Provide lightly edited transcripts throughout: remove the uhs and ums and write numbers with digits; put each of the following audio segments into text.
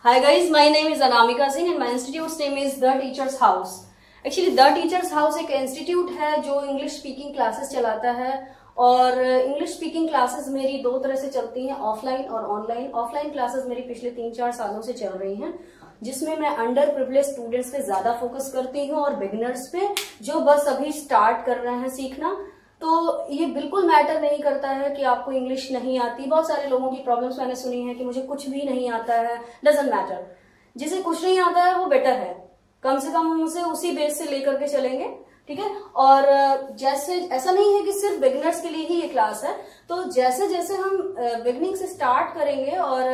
Hi guys, my name is Anamika Singh and my institute's name is The Teacher's House. Actually, The Teacher's House एक institute है जो English speaking classes चलाता है और English speaking classes मेरी दो तरह से चलती हैं, ऑफलाइन और ऑनलाइन। ऑफलाइन क्लासेस मेरी पिछले 3-4 सालों से चल रही हैं जिसमें मैं अंडर प्रिविलेज स्टूडेंट्स पे ज्यादा फोकस करती हूँ और बिगिनर्स पे जो बस अभी स्टार्ट कर रहे हैं सीखना। तो ये बिल्कुल मैटर नहीं करता है कि आपको इंग्लिश नहीं आती। बहुत सारे लोगों की प्रॉब्लम्स मैंने सुनी है कि मुझे कुछ भी नहीं आता है। डजंट मैटर, जिसे कुछ नहीं आता है वो बेटर है, कम से कम हम उसे उसी बेस से लेकर के चलेंगे, ठीक है। और जैसे ऐसा नहीं है कि सिर्फ बिगिनर्स के लिए ही ये क्लास है, तो जैसे जैसे हम बिगिनिंग से स्टार्ट करेंगे और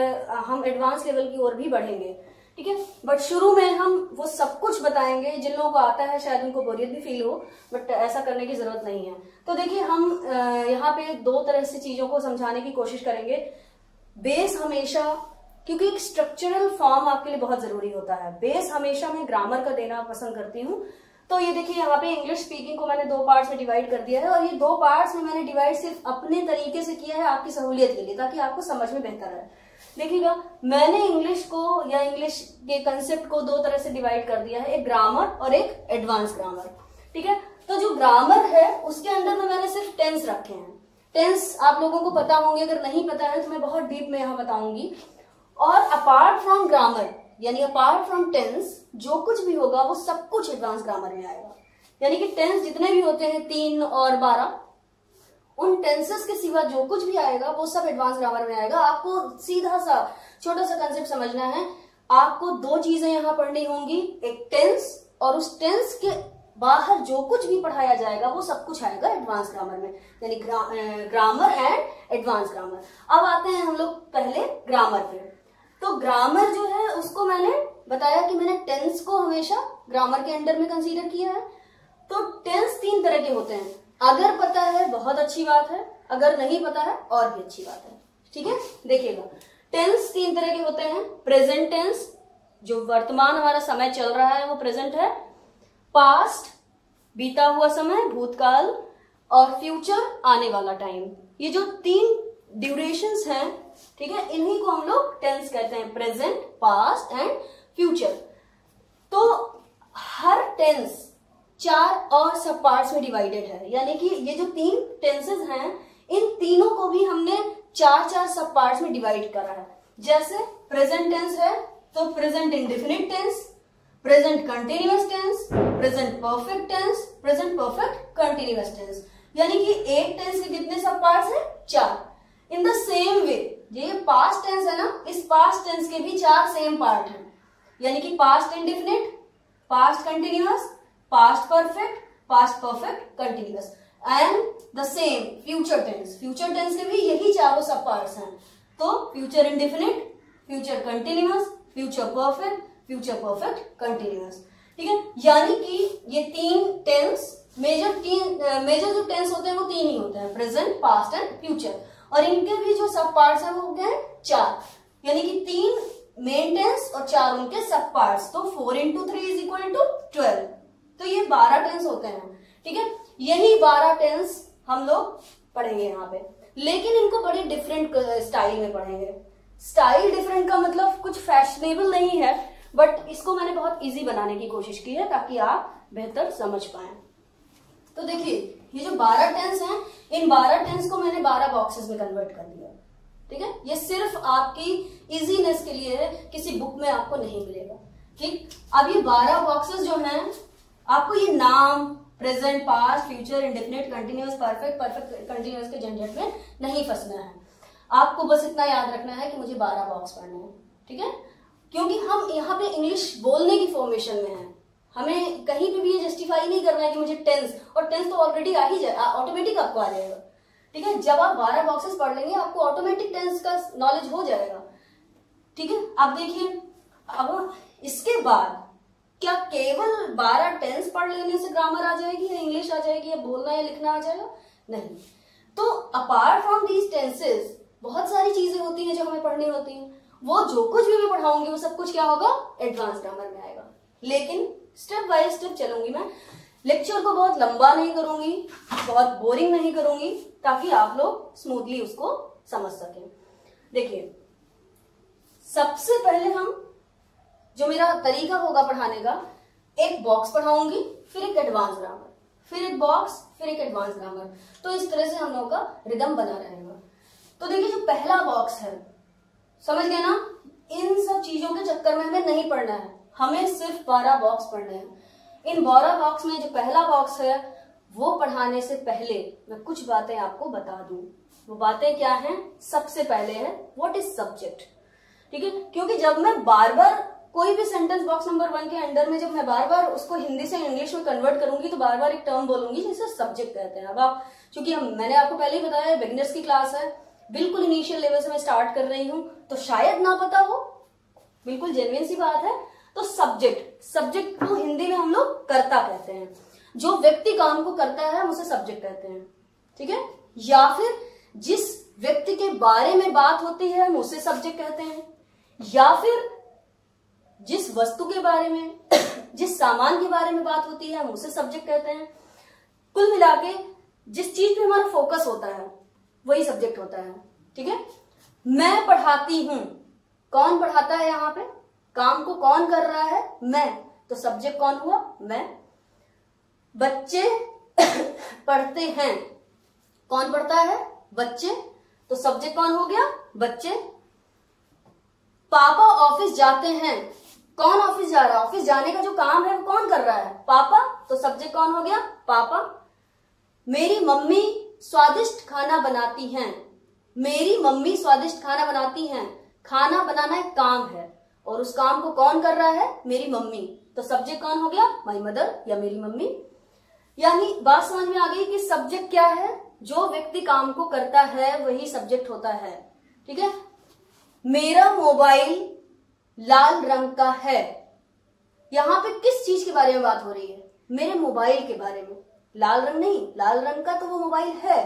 हम एडवांस लेवल की ओर भी बढ़ेंगे, ठीक है। बट शुरू में हम वो सब कुछ बताएंगे। जिन लोगों को आता है शायद उनको बोरियत भी फील हो, बट ऐसा करने की जरूरत नहीं है। तो देखिए, हम यहाँ पे दो तरह से चीजों को समझाने की कोशिश करेंगे। बेस हमेशा, क्योंकि एक स्ट्रक्चरल फॉर्म आपके लिए बहुत जरूरी होता है, बेस हमेशा मैं ग्रामर का देना पसंद करती हूँ। तो ये देखिए, यहाँ पे इंग्लिश स्पीकिंग को मैंने 2 पार्ट्स में डिवाइड कर दिया है और ये 2 पार्ट्स में मैंने डिवाइड सिर्फ अपने तरीके से किया है आपकी सहूलियत के लिए, ताकि आपको समझ में बेहतर है। देखिएगा, मैंने इंग्लिश को या इंग्लिश के कंसेप्ट को 2 तरह से डिवाइड कर दिया है, एक ग्रामर और एक एडवांस ग्रामर, ठीक है। तो जो ग्रामर है उसके अंदर में मैंने सिर्फ टेंस रखे हैं। टेंस आप लोगों को पता होंगे, अगर नहीं पता है तो मैं बहुत डीप में यहाँ बताऊंगी। और अपार्ट फ्रॉम ग्रामर यानी अपार्ट फ्रॉम टेंस जो कुछ भी होगा वो सब कुछ एडवांस ग्रामर में आएगा। यानी कि टेंस जितने भी होते हैं 3 और 12, उन टेंसेस के सिवा जो कुछ भी आएगा वो सब एडवांस ग्रामर में आएगा। आपको सीधा सा छोटा सा कंसेप्ट समझना है। आपको 2 चीजें यहाँ पढ़नी होंगी, एक टेंस और उस टेंस के बाहर जो कुछ भी पढ़ाया जाएगा वो सब कुछ आएगा एडवांस ग्रामर में, यानी ग्रामर एंड एडवांस ग्रामर। अब आते हैं हम लोग पहले ग्रामर पे। तो ग्रामर जो है उसको मैंने बताया कि मैंने टेंस को हमेशा ग्रामर के अंडर में कंसीडर किया है। तो टेंस 3 तरह के होते हैं। अगर पता है बहुत अच्छी बात है, अगर नहीं पता है और भी अच्छी बात है, ठीक है। देखिएगा, टेंस 3 तरह के होते हैं। प्रेजेंट टेंस, जो वर्तमान हमारा समय चल रहा है वो प्रेजेंट है। पास्ट, बीता हुआ समय, भूतकाल, और फ्यूचर, आने वाला टाइम। ये जो 3 ड्यूरेशंस हैं, ठीक है, इन्हीं को हम लोग टेंस कहते हैं, प्रेजेंट, पास्ट एंड फ्यूचर। तो हर टेंस 4 और सब पार्ट्स में डिवाइडेड है। यानी कि ये जो 3 टेंसेस हैं, इन तीनों को भी हमने 4-4 सब पार्ट्स में डिवाइड करा है। जैसे प्रेजेंट टेंस है तो present indefinite tense, present continuous tense, present perfect tense, present perfect continuous tense. यानी कि एक टेंस के कितने सब पार्ट्स हैं? 4। इन द सेम वे ये पास्ट टेंस है ना, इस पास्ट टेंस के भी 4 सेम पार्ट हैं। यानी कि past indefinite, past continuous, past perfect, past perfect continuous and the same future tense. Future tense के भी यही 4 सब पार्ट्स हैं। तो future indefinite, future continuous, future perfect, future perfect continuous, ठीक है। यानी कि ये 3 टेंस मेजर जो टेंस होते हैं वो 3 ही होते हैं, प्रेजेंट, पास्ट एंड फ्यूचर। और इनके भी जो सब पार्ट्स हैं वो हो गए 4। यानी कि 3 मेन टेंस और 4 उनके सब पार्ट्स। तो 4 × 3 = 12। तो ये 12 टेंस होते हैं, ठीक है। यही 12 टेंस हम लोग पढ़ेंगे यहाँ पे, लेकिन इनको बड़े डिफरेंट स्टाइल में पढ़ेंगे। स्टाइल डिफरेंट का मतलब कुछ फैशनेबल नहीं है, बट इसको मैंने बहुत इजी बनाने की कोशिश की है ताकि आप बेहतर समझ पाए। तो देखिए, ये जो 12 टेंस हैं, इन 12 टेंस को मैंने 12 बॉक्सेस में कन्वर्ट कर दिया, ठीक है। ये सिर्फ आपकी इजीनेस के लिए है, किसी बुक में आपको नहीं मिलेगा, ठीक। अब ये 12 बॉक्सेस जो हैं, आपको ये नाम, present, past, future, indefinite, continuous, perfect, perfect continuous के झंझट में नहीं फंसना है। आपको बस इतना याद रखना है कि मुझे 12 बॉक्स पढ़ने हैं, ठीक है। क्योंकि हम यहाँ पे इंग्लिश बोलने की फॉर्मेशन में हैं, हमें कहीं पे भी ये जस्टिफाई नहीं करना है कि मुझे टेंस, और टेंस तो ऑलरेडी आ ही जाए, ऑटोमेटिक आपको आ जाएगा, ठीक है। जब आप 12 बॉक्सेस पढ़ लेंगे आपको ऑटोमेटिक टेंस का नॉलेज हो जाएगा, ठीक है। अब देखिए, अब इसके बाद क्या केवल 12 टेंस पढ़ लेने से ग्रामर आ जाएगी या इंग्लिश आ जाएगी या बोलना या लिखना आ जाएगा? नहीं। तो अपार्ट फ्रॉम दीज टेंसेस बहुत सारी चीजें होती हैं जो हमें पढ़नी होती हैं। वो जो कुछ भी मैं पढ़ाऊंगी वो सब कुछ क्या होगा? एडवांस ग्रामर में आएगा। लेकिन स्टेप बाय स्टेप चलूंगी मैं, लेक्चर को बहुत लंबा नहीं करूंगी, बहुत बोरिंग नहीं करूंगी, ताकि आप लोग स्मूथली उसको समझ सकें। देखिए, सबसे पहले हम जो मेरा तरीका होगा पढ़ाने का, एक बॉक्स पढ़ाऊंगी, फिर एक एडवांस ग्रामर, फिर एक बॉक्स, फिर एक एडवांस ग्रामर। तो इस तरह से हम लोगों का रिदम बना रहेगा। तो देखिए जो पहला बॉक्स है, समझ गए ना, इन सब चीजों के चक्कर में हमें नहीं पढ़ना है, हमें सिर्फ 12 बॉक्स पढ़ने हैं। इन 12 बॉक्स में जो पहला बॉक्स है वो पढ़ाने से पहले मैं कुछ बातें आपको बता दूं। वो बातें क्या हैं? सबसे पहले है व्हाट इज सब्जेक्ट। ठीक है, क्योंकि जब मैं बार बार कोई भी सेंटेंस बॉक्स नंबर 1 के अंडर में जब मैं बार बार उसको हिंदी से इंग्लिश में कन्वर्ट करूंगी तो बार बार एक टर्म बोलूंगी जिसे सब्जेक्ट कहते हैं। अब आप, चूंकि मैंने आपको पहले ही बताया बिगिनर्स की क्लास है, बिल्कुल इनिशियल लेवल से मैं स्टार्ट कर रही हूं, तो शायद ना पता हो, बिल्कुल जेन्युइन सी बात है। तो सब्जेक्ट को हिंदी में हम लोग कर्ता कहते हैं। जो व्यक्ति काम को करता है हम उसे सब्जेक्ट कहते हैं। ठीक है, या फिर जिस व्यक्ति के बारे में बात होती है हम उसे सब्जेक्ट कहते हैं, या फिर जिस वस्तु के बारे में जिस सामान के बारे में बात होती है हम उसे सब्जेक्ट कहते हैं। कुल मिला के जिस चीज पे हमारा फोकस होता है वही सब्जेक्ट होता है। ठीक है, मैं पढ़ाती हूं, कौन पढ़ाता है? यहाँ पे काम को कौन कर रहा है? मैं, तो सब्जेक्ट कौन हुआ? मैं। बच्चे पढ़ते हैं, कौन पढ़ता है? बच्चे, तो सब्जेक्ट कौन हो गया? बच्चे। पापा ऑफिस जाते हैं, कौन ऑफिस जा रहा है? ऑफिस जाने का जो काम है वो कौन कर रहा है? पापा, तो सब्जेक्ट कौन हो गया? पापा। मेरी मम्मी स्वादिष्ट खाना बनाती हैं, मेरी मम्मी स्वादिष्ट खाना बनाती हैं। खाना बनाना एक काम है और उस काम को कौन कर रहा है? मेरी मम्मी, तो सब्जेक्ट कौन हो गया? माई मदर या मेरी मम्मी। यानी बात समझ में आ गई कि सब्जेक्ट क्या है? जो व्यक्ति काम को करता है वही सब्जेक्ट होता है। ठीक है, मेरा मोबाइल लाल रंग का है, यहां पे किस चीज के बारे में बात हो रही है? मेरे मोबाइल के बारे में। लाल रंग नहीं, लाल रंग का तो वो मोबाइल है,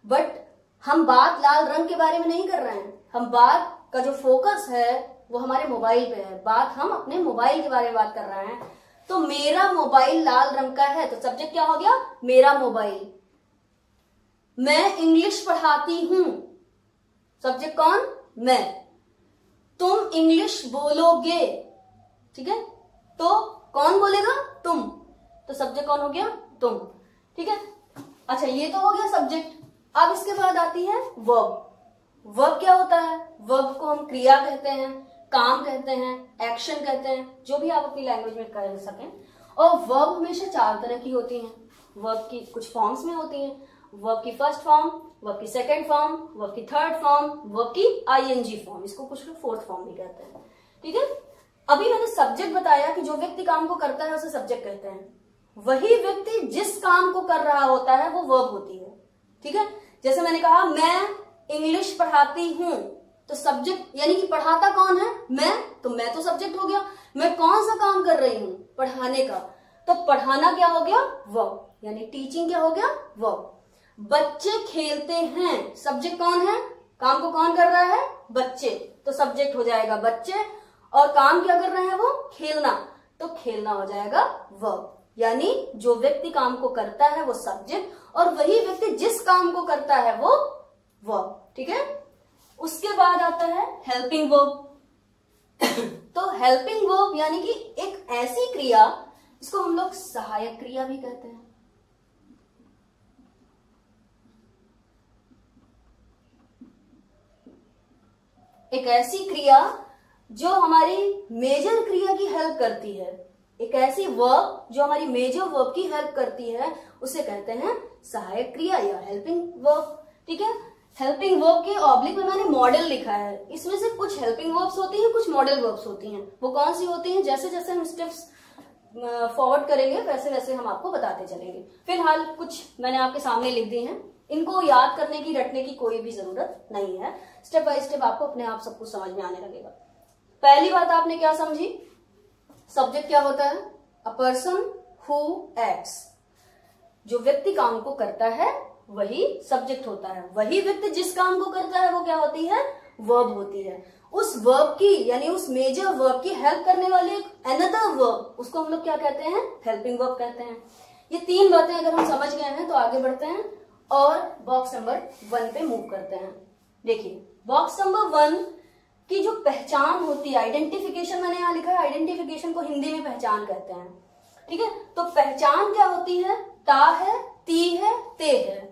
बट हम बात लाल रंग के बारे में नहीं कर रहे हैं। हम बात का जो फोकस है वो हमारे मोबाइल पे है, बात हम अपने मोबाइल के बारे में बात कर रहे हैं। तो मेरा मोबाइल लाल रंग का है, तो सब्जेक्ट क्या हो गया? मेरा मोबाइल। मैं इंग्लिश पढ़ाती हूं, सब्जेक्ट कौन? मैं। तुम इंग्लिश बोलोगे, ठीक है, तो कौन बोलेगा? तुम, तो सब्जेक्ट कौन हो गया? तुम। ठीक है, अच्छा ये तो हो गया सब्जेक्ट। अब इसके बाद आती है वर्ब। वर्ब क्या होता है? वर्ब को हम क्रिया कहते हैं, काम कहते हैं, एक्शन कहते हैं, जो भी आप अपनी लैंग्वेज में कर सकें। और वर्ब हमेशा 4 तरह की होती हैं। वर्ब की कुछ फॉर्म्स में होती हैं, वर्ब की फर्स्ट फॉर्म, वर्ब की सेकंड फॉर्म, वर्ब की थर्ड फॉर्म, वर्ब की आईएनजी फॉर्म, इसको कुछ लोग फोर्थ फॉर्म भी कहते हैं। ठीक है, अभी मैंने सब्जेक्ट बताया कि जो व्यक्ति काम को करता है उसे सब्जेक्ट कहते हैं, वही व्यक्ति जिस काम को कर रहा होता है वो वर्ब होती है। ठीक है, जैसे मैंने कहा मैं इंग्लिश पढ़ाती हूं, तो सब्जेक्ट यानी कि पढ़ाता कौन है? मैं, तो मैं तो सब्जेक्ट हो गया। मैं कौन सा काम कर रही हूं? पढ़ाने का, तो पढ़ाना क्या हो गया? वर्ब, यानी टीचिंग क्या हो गया? वर्ब। बच्चे खेलते हैं, सब्जेक्ट कौन है? काम को कौन कर रहा है? बच्चे, तो सब्जेक्ट हो जाएगा बच्चे। और काम क्या कर रहे हैं वो? खेलना, तो खेलना हो जाएगा वर्ब। यानी जो व्यक्ति काम को करता है वो सब्जेक्ट और वही व्यक्ति जिस काम को करता है वो वर्ब। ठीक है, उसके बाद आता है हेल्पिंग वर्ब। तो हेल्पिंग वर्ब यानी कि एक ऐसी क्रिया जिसको हम लोग सहायक क्रिया भी कहते हैं। एक ऐसी क्रिया जो हमारी मेजर क्रिया की हेल्प करती है, एक ऐसी वर्ब जो हमारी मेजर वर्ब की हेल्प करती है, उसे कहते हैं सहायक क्रिया या हेल्पिंग वर्ब। ठीक है, हेल्पिंग वर्ब के ऑब्लिक में मैंने मॉडल लिखा है, इसमें से कुछ हेल्पिंग वर्ब्स होती हैं, कुछ मॉडल वर्ब्स होती हैं। वो कौन सी होती हैं? जैसे जैसे हम स्टेप्स फॉरवर्ड करेंगे वैसे वैसे हम आपको बताते चलेंगे। फिलहाल कुछ मैंने आपके सामने लिख दी हैं, इनको याद करने की, रटने की कोई भी जरूरत नहीं है। स्टेप बाय स्टेप आपको अपने आप सब कुछ समझ में आने लगेगा। पहली बात आपने क्या समझी? सब्जेक्ट क्या होता है? अ पर्सन हु एक्ट्स, जो व्यक्ति काम को करता है वही सब्जेक्ट होता है। वही व्यक्ति जिस काम को करता है वो क्या होती है? वर्ब होती है। उस वर्ब की यानी उस मेजर वर्ब की हेल्प करने वाली एक अनदर वर्ब, उसको हम लोग क्या कहते हैं? हेल्पिंग वर्ब कहते हैं। ये 3 बातें अगर हम समझ गए हैं तो आगे बढ़ते हैं और बॉक्स नंबर 1 पे मूव करते हैं। देखिए बॉक्स नंबर 1 कि जो पहचान होती है, आइडेंटिफिकेशन मैंने यहाँ लिखा है, आइडेंटिफिकेशन को हिंदी में पहचान कहते हैं, ठीक है। तो पहचान क्या होती है? ता है, ती है, ते है।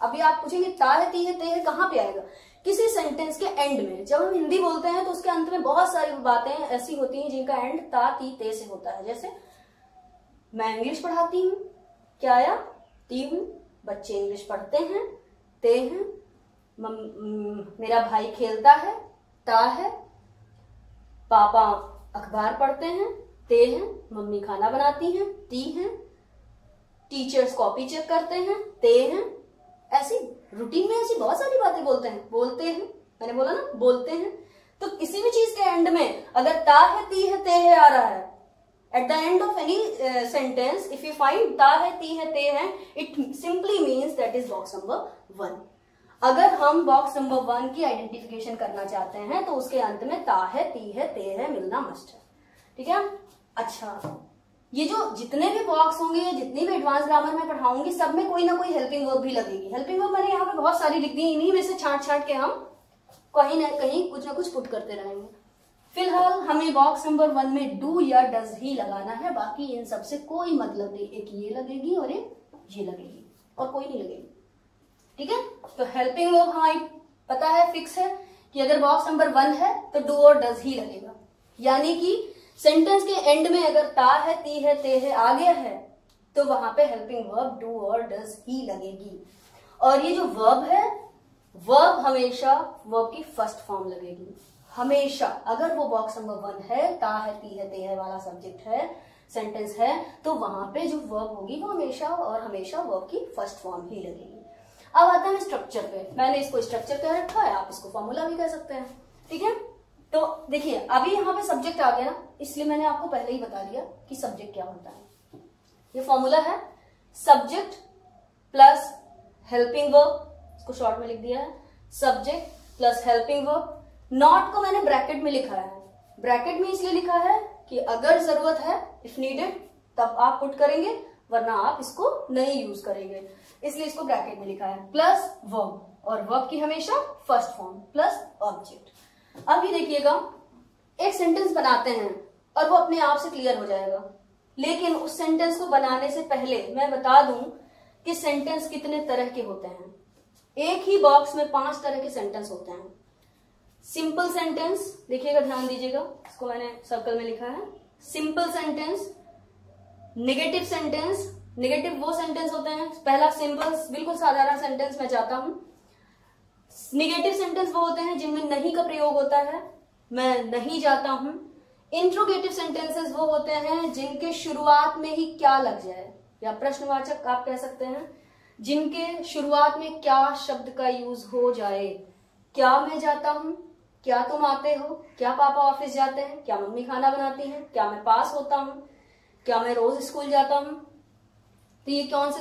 अभी आप पूछेंगे ता है, ती है, ते है कहाँ पे आएगा? किसी सेंटेंस के एंड में। जब हम हिंदी बोलते हैं तो उसके अंत में बहुत सारी बातें ऐसी होती हैं जिनका एंड ता, ती, ते से होता है। जैसे मैं इंग्लिश पढ़ाती हूँ, क्या आया? ती हूँ। बच्चे इंग्लिश पढ़ते हैं, ते हैं। मेरा भाई खेलता है, ता है। पापा अखबार पढ़ते हैं, ते हैं। मम्मी खाना बनाती हैं, ती हैं। टीचर्स कॉपी चेक करते हैं, ते हैं। ऐसी रूटीन में ऐसी बहुत सारी बातें बोलते हैं, मैंने बोला ना, बोलते हैं। तो किसी भी चीज के एंड में अगर ता है, ती है, ते है आ रहा है, at the end of any sentence if you find ता है, ती है, ते है, it simply means that is box number 1। अगर हम बॉक्स नंबर 1 की आइडेंटिफिकेशन करना चाहते हैं तो उसके अंत में ता है, ती है, ते है मिलना मस्ट है, ठीक है। अच्छा, ये जो जितने भी बॉक्स होंगे या जितनी भी एडवांस ग्रामर में पढ़ाऊंगी, सब में कोई ना कोई हेल्पिंग वर्ब भी लगेगी। हेल्पिंग वर्ब मैंने यहाँ पे बहुत सारी लिख दी, इन्हीं में से छांट के हम कहीं ना कहीं कुछ ना कुछ पुट करते रहेंगे। फिलहाल हमें बॉक्स नंबर 1 में डू या डज ही लगाना है, बाकी इन सबसे कोई मतलब नहीं। एक ये लगेगी और एक ये लगेगी और कोई नहीं लगेगी, ठीक है। तो हेल्पिंग वर्ब हमारी पता है, फिक्स है कि अगर बॉक्स नंबर 1 है तो डू और डज ही लगेगा। यानी कि सेंटेंस के एंड में अगर ता है, ती है, ते है आ गया है तो वहां पे हेल्पिंग वर्ब डू और डज ही लगेगी। और ये जो वर्ब है, वर्ब हमेशा वर्ब की फर्स्ट फॉर्म लगेगी, हमेशा। अगर वो बॉक्स नंबर 1 है, ता है, ती है, ते है वाला सब्जेक्ट है, सेंटेंस है, तो वहां पे जो वर्ब होगी वो हमेशा और हमेशा वर्ब की फर्स्ट फॉर्म ही लगेगी। अब आता है स्ट्रक्चर पे। मैंने इसको स्ट्रक्चर कह रखा है, आप इसको फॉर्मूला भी कह सकते हैं, ठीक है। तो देखिए अभी यहाँ पे सब्जेक्ट आ गया ना, इसलिए मैंने आपको पहले ही बता दिया कि सब्जेक्ट क्या होता है। ये फॉर्मूला है सब्जेक्ट प्लस हेल्पिंग वर्ब, इसको शॉर्ट में लिख दिया है, subject plus helping verb. Not को मैंने ब्रैकेट में लिखा है, ब्रैकेट में इसलिए लिखा है कि अगर जरूरत है, इफ नीडेड, तब आप पुट करेंगे, वरना आप इसको नहीं यूज करेंगे, इसलिए इसको ब्रैकेट में लिखा है। प्लस वर्ब, और वर्ब की हमेशा फर्स्ट फॉर्म, प्लस ऑब्जेक्ट। अब ये देखिएगा, एक सेंटेंस बनाते हैं और वो अपने आप से क्लियर हो जाएगा, लेकिन उस सेंटेंस को बनाने से पहले मैं बता दूं कि सेंटेंस कितने तरह के होते हैं। एक ही बॉक्स में 5 तरह के सेंटेंस होते हैं। सिंपल सेंटेंस, देखिएगा, ध्यान दीजिएगा, इसको मैंने सर्कल में लिखा है। Simple sentence, negative sentence, negative वो सेंटेंस होते हैं, पहला सिंपल बिल्कुल साधारण सेंटेंस मैं चाहता हूं। निगेटिव सेंटेंस वो होते हैं जिनमें नहीं का प्रयोग होता है, मैं नहीं जाता हूं। इंट्रोगेटिव सेंटेंसेस वो होते हैं जिनके शुरुआत में ही क्या लग जाए, या प्रश्नवाचक आप कह सकते हैं, जिनके शुरुआत में क्या शब्द का यूज हो जाए। क्या मैं जाता हूं, क्या तुम आते हो, क्या पापा ऑफिस जाते हैं, क्या मम्मी खाना बनाती हैं, क्या मैं पास होता हूं, क्या मैं रोज स्कूल जाता हूं। तो ये कौन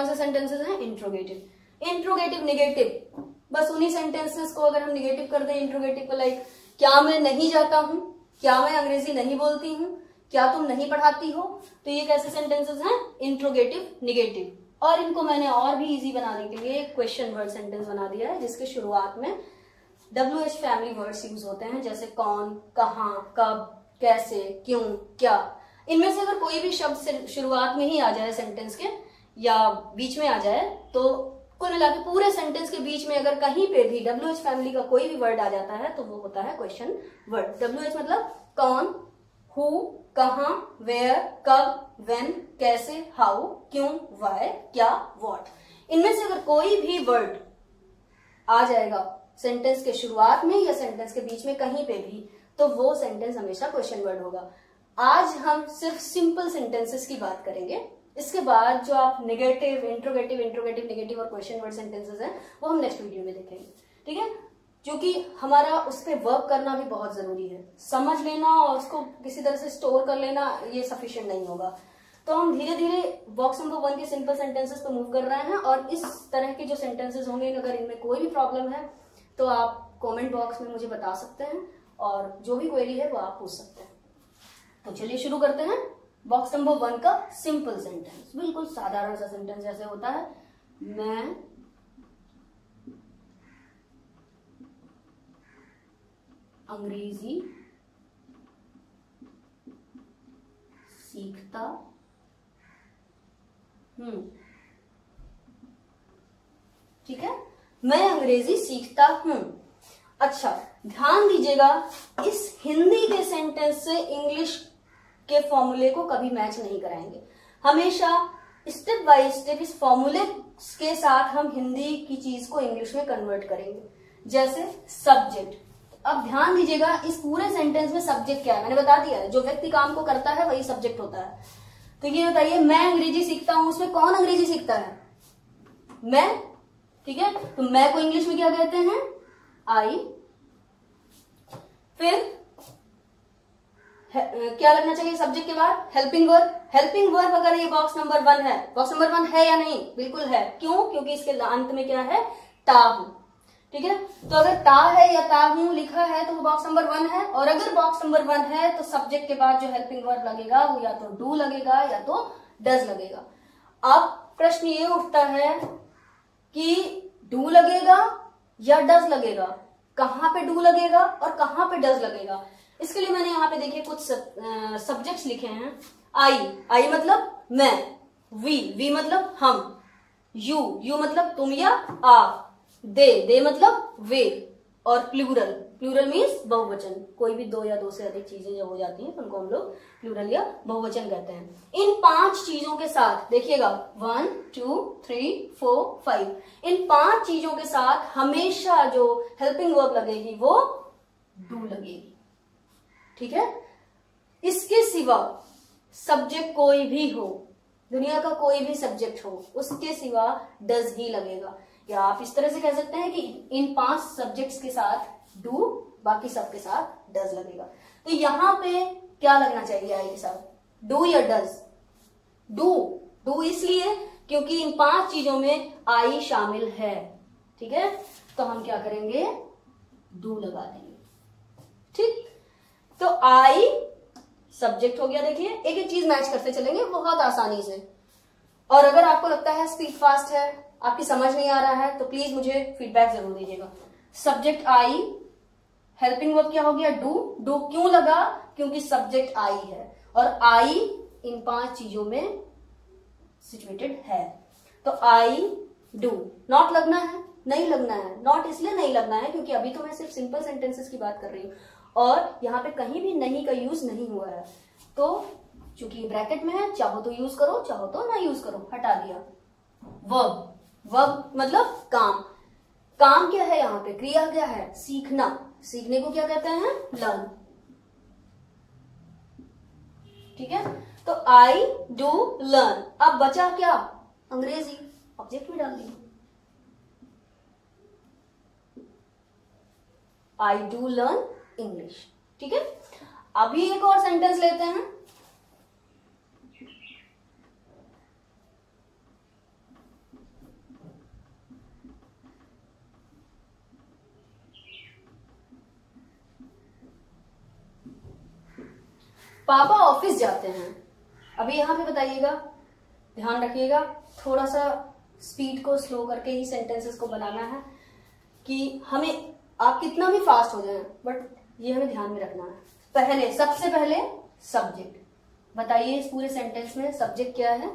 से सेंटेंसेस हैं? इंट्रोगेटिव। इंट्रोगेटिव निगेटिव, बस उन्हीं सेंटेंसेस को अगर हम निगेटिव कर दें इंट्रोगेटिव को, लाइक क्या मैं नहीं जाता हूं, क्या मैं अंग्रेजी नहीं बोलती हूं, क्या तुम नहीं पढ़ाती हो, तो ये कैसे सेंटेंसेस हैं? Interrogative negative. और इनको मैंने और भी इजी बनाने के लिए एक क्वेश्चन वर्ड सेंटेंस बना दिया है, जिसके शुरुआत में WH फैमिली वर्ड्स यूज होते हैं, जैसे कौन, कहां, कब, कैसे, क्यों, क्या। इनमें से अगर कोई भी शब्द शुरुआत में ही आ जाए सेंटेंस के, या बीच में आ जाए, तो कुल मिला के पूरे सेंटेंस के बीच में अगर कहीं पे भी WH फैमिली का कोई भी वर्ड आ जाता है तो वो होता है क्वेश्चन वर्ड। WH मतलब कौन, हु, कहां, वेयर, कब, व्हेन, कैसे, हाउ, क्यों, व्हाई, क्या, व्हाट। इनमें से अगर कोई भी वर्ड आ जाएगा सेंटेंस के शुरुआत में या सेंटेंस के बीच में कहीं पे भी, तो वो सेंटेंस हमेशा क्वेश्चन वर्ड होगा। आज हम सिर्फ सिंपल सेंटेंसेस की बात करेंगे। इसके बाद जो आप नेगेटिव, इंट्रोगेटिव, नेगेटिव और क्वेश्चन वर्ड सेंटेंसेस हैं वो हम नेक्स्ट वीडियो में देखेंगे, ठीक है। क्योंकि हमारा उस पर वर्क करना भी बहुत जरूरी है, समझ लेना और उसको किसी तरह से स्टोर कर लेना ये सफिशिएंट नहीं होगा। तो हम धीरे धीरे बॉक्स नंबर 1 के सिंपल सेंटेंसेस पे मूव कर रहे हैं, और इस तरह के जो सेंटेंसेस होंगे, अगर इनमें कोई भी प्रॉब्लम है तो आप कमेंट बॉक्स में मुझे बता सकते हैं, और जो भी क्वेरी है वो आप पूछ सकते हैं। तो चलिए शुरू करते हैं बॉक्स नंबर 1 का सिंपल सेंटेंस। बिल्कुल साधारण सा सेंटेंस जैसे होता है, मैं अंग्रेजी सीखता हूं। ठीक है, मैं अंग्रेजी सीखता हूं। अच्छा, ध्यान दीजिएगा, इस हिंदी के सेंटेंस से इंग्लिश के फॉर्मूले को कभी मैच नहीं कराएंगे। हमेशा स्टेप बाय स्टेप इस फॉर्मूले के साथ हम हिंदी की चीज को इंग्लिश में कन्वर्ट करेंगे। जैसे सब्जेक्ट, अब ध्यान दीजिएगा, इस पूरे सेंटेंस में सब्जेक्ट क्या है मैंने बता दिया है। जो व्यक्ति काम को करता है वही सब्जेक्ट होता है। तो ये बताइए, मैं अंग्रेजी सीखता हूं, उसमें कौन अंग्रेजी सीखता है? मैं। ठीक है, तो मैं को इंग्लिश में क्या कहते हैं? आई। फिर क्या लगना चाहिए सब्जेक्ट के बाद? Helping verb. हेल्पिंग वर्ब अगर ये बॉक्स नंबर 1 है, बॉक्स नंबर 1 है या नहीं? बिल्कुल है। क्यों? क्योंकि इसके अंत में क्या है? ता हूं। ठीक है, तो अगर ता है या ता हूं लिखा है तो वो बॉक्स नंबर 1 है। और अगर बॉक्स नंबर 1 है तो सब्जेक्ट के बाद जो हेल्पिंग वर्ब लगेगा वो या तो डू लगेगा या तो डज लगेगा। अब प्रश्न ये उठता है कि डू लगेगा या डज लगेगा, कहां पे डू लगेगा और कहां पे डज लगेगा। इसके लिए मैंने यहाँ पे देखिए कुछ सब्जेक्ट्स लिखे हैं। आई मतलब मैं, वी मतलब हम, यू मतलब तुम या आप, दे मतलब वे, और प्लूरल मीन्स बहुवचन। कोई भी 2 या 2 से अधिक चीजें जब हो जाती हैं तो उनको हम लोग प्लूरल या बहुवचन कहते हैं। इन 5 चीजों के साथ देखिएगा, 1 2 3 4 5, इन 5 चीजों के साथ हमेशा जो हेल्पिंग वर्ब लगेगी वो डू लगेगी। ठीक है, इसके सिवा सब्जेक्ट कोई भी हो, दुनिया का कोई भी सब्जेक्ट हो, उसके सिवा डज ही लगेगा। या आप इस तरह से कह सकते हैं कि इन 5 सब्जेक्ट्स के साथ डू, बाकी सब के साथ डज लगेगा। तो यहां पे क्या लगना चाहिए आई के साथ? डू या डज? डू इसलिए क्योंकि इन 5 चीजों में आई शामिल है। ठीक है, तो हम क्या करेंगे? डू लगा देंगे। ठीक, तो आई सब्जेक्ट हो गया। देखिए एक एक चीज मैच करते चलेंगे बहुत आसानी से। और अगर आपको लगता है स्पीड फास्ट है, आपकी समझ नहीं आ रहा है, तो प्लीज मुझे फीडबैक जरूर दीजिएगा। सब्जेक्ट आई, हेल्पिंग वर्ब क्या हो गया? डू क्यों लगा? क्योंकि सब्जेक्ट आई है और आई इन 5 चीजों में सिचुएटेड है। तो आई डू। नॉट लगना है? नहीं लगना है। नॉट इसलिए नहीं लगना है क्योंकि अभी तो मैं सिर्फ सिंपल सेंटेंसेस की बात कर रही हूं और यहाँ पे कहीं भी नहीं का यूज नहीं हुआ है। तो चूंकि ब्रैकेट में है, चाहो तो यूज करो, चाहो तो ना यूज करो, हटा दिया। वर्ब मतलब काम। काम क्या है यहाँ पे? क्रिया क्या है? सीखना। सीखने को क्या कहते हैं? लर्न। ठीक है, तो आई डू लर्न। अब बचा क्या? अंग्रेजी। ऑब्जेक्ट में डाल दिया। I do learn English. ठीक है, अभी एक और सेंटेंस लेते हैं। पापा ऑफिस जाते हैं। अभी यहां पे बताइएगा, ध्यान रखिएगा, थोड़ा सा स्पीड को स्लो करके ही सेंटेंसेस को बनाना है कि हमें, आप कितना भी फास्ट हो जाए बट ये हमें ध्यान में रखना है। सबसे पहले सब्जेक्ट बताइए। इस पूरे सेंटेंस में सब्जेक्ट क्या है?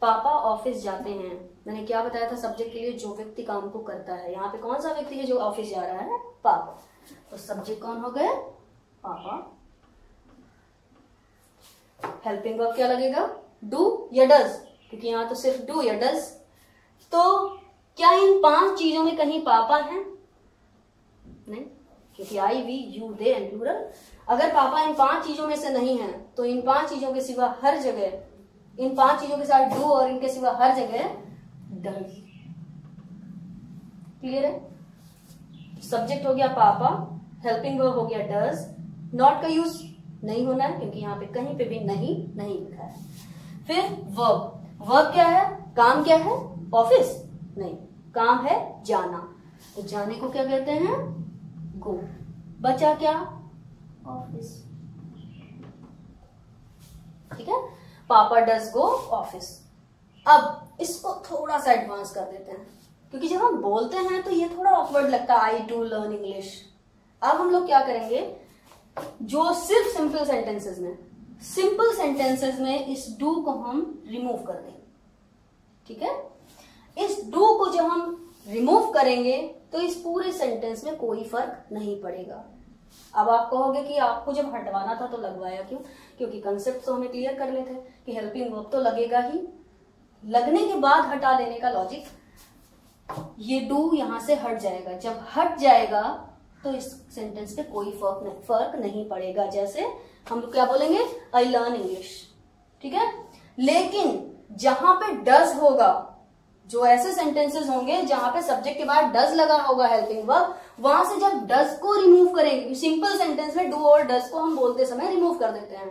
पापा ऑफिस जाते हैं। मैंने क्या बताया था सब्जेक्ट के लिए? जो व्यक्ति काम को करता है। यहाँ पे कौन सा व्यक्ति है जो ऑफिस जा रहा है? पापा। तो सब्जेक्ट कौन हो गए? पापा। हेल्पिंग वर्ब क्या लगेगा? डू या डज? क्योंकि यहाँ तो सिर्फ डू या डज। तो क्या इन 5 चीजों में कहीं पापा हैं? नहीं, क्योंकि I, we, you, they and plural. अगर पापा इन 5 चीजों में से नहीं है तो इन 5 चीजों के सिवा हर जगह, इन 5 चीजों के साथ डू और इनके सिवा हर जगह डज। क्लियर है? सब्जेक्ट हो गया पापा, हेल्पिंग वर्ब हो गया डज। नॉट का यूज नहीं होना है क्योंकि यहाँ पे कहीं पे भी नहीं लिखा है। फिर वर्ब क्या है? काम क्या है? ऑफिस? नहीं, काम है जाना। तो जाने को क्या कहते हैं? गो। बचा क्या? ऑफिस। ठीक है, पापा डज गो ऑफिस। अब इसको थोड़ा सा एडवांस कर देते हैं क्योंकि जब हम बोलते हैं तो ये थोड़ा ऑकवर्ड लगता है। आई डू लर्न इंग्लिश, अब हम लोग क्या करेंगे, जो सिर्फ सिंपल सेंटेंसेस में इस डू को हम रिमूव कर देंगे। ठीक है, इस डू को जब हम रिमूव करेंगे तो इस पूरे सेंटेंस में कोई फर्क नहीं पड़ेगा। अब आप कहोगे कि आपको जब हटवाना था तो लगवाया क्यों? क्योंकि कंसेप्ट तो हमें क्लियर कर लेते कि हेल्पिंग वर्ब तो लगेगा ही, लगने के बाद हटा देने का लॉजिक, ये डू यहां से हट जाएगा। जब हट जाएगा तो इस सेंटेंस पे कोई फर्क नहीं पड़ेगा। जैसे हम लोग क्या बोलेंगे, आई लर्न इंग्लिश। ठीक है, लेकिन जहां पे डज होगा, जो ऐसे सेंटेंसेस होंगे जहां पे सब्जेक्ट के बाद डज लगा होगा हेल्पिंग वर्ब, वहां से जब डज को रिमूव करेंगे, सिंपल सेंटेंस में डू और डज को हम बोलते समय रिमूव कर देते हैं,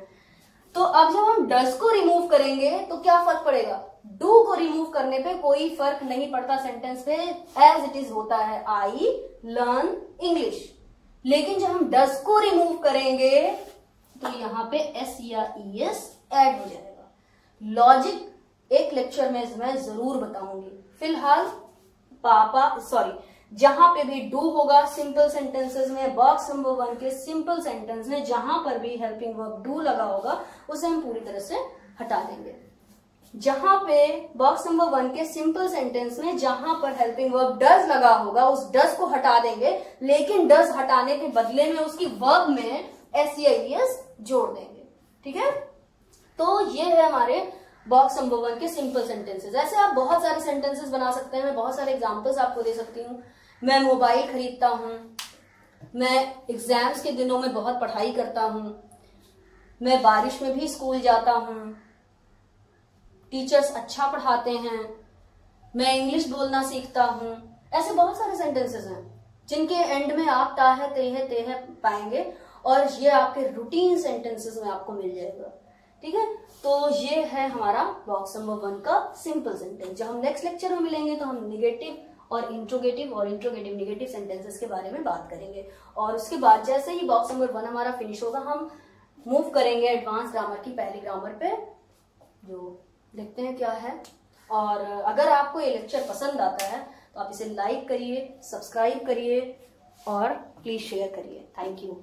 तो अब जब हम डज को रिमूव करेंगे तो क्या फर्क पड़ेगा? डू को रिमूव करने पे कोई फर्क नहीं पड़ता सेंटेंस पे, एज इट इज होता है आई लर्न इंग्लिश। लेकिन जब हम डज को रिमूव करेंगे तो यहां पे एस या ईएस ऐड हो जाएगा। लॉजिक एक लेक्चर में मैं जरूर बताऊंगी। फिलहाल जहां पे भी डू होगा सिंपल सेंटेंसेस में, बॉक्स नंबर 1 के सिंपल सेंटेंस में जहां पर भी हेल्पिंग वर्ब डू लगा होगा उसे हम पूरी तरह से हटा देंगे। जहां पे बॉक्स नंबर 1 के सिंपल सेंटेंस में जहां पर हेल्पिंग वर्ब डज लगा होगा उस डज को हटा देंगे, लेकिन डज हटाने के बदले में उसकी वर्ब में एस या ईएस जोड़ देंगे। ठीक है, तो ये है हमारे बॉक्स नंबर 1 के सिंपल सेंटेंसेस। ऐसे आप बहुत सारे सेंटेंसेस बना सकते हैं। मैं बहुत सारे एग्जांपल्स आपको दे सकती हूँ। मैं मोबाइल खरीदता हूँ, मैं एग्जाम्स के दिनों में बहुत पढ़ाई करता हूँ, मैं बारिश में भी स्कूल जाता हूँ, टीचर्स अच्छा पढ़ाते हैं, मैं इंग्लिश बोलना सीखता हूँ। ऐसे बहुत सारे सेंटेंसेस हैं जिनके एंड में आप ताहे तेहे तेहे पाएंगे और ये आपके रूटीन सेंटेंसेस में आपको मिल जाएगा। ठीक है, तो ये है हमारा बॉक्स नंबर 1 का सिंपल सेंटेंस। जब हम नेक्स्ट लेक्चर में मिलेंगे तो हम निगेटिव और इंट्रोगेटिव निगेटिव सेंटेंसेस के बारे में बात करेंगे। और उसके बाद जैसे ही बॉक्स नंबर 1 हमारा फिनिश होगा हम मूव करेंगे एडवांस ग्रामर की पहली ग्रामर पे, जो देखते हैं क्या है। और अगर आपको ये लेक्चर पसंद आता है तो आप इसे लाइक करिए, सब्सक्राइब करिए और प्लीज शेयर करिए। Thank you.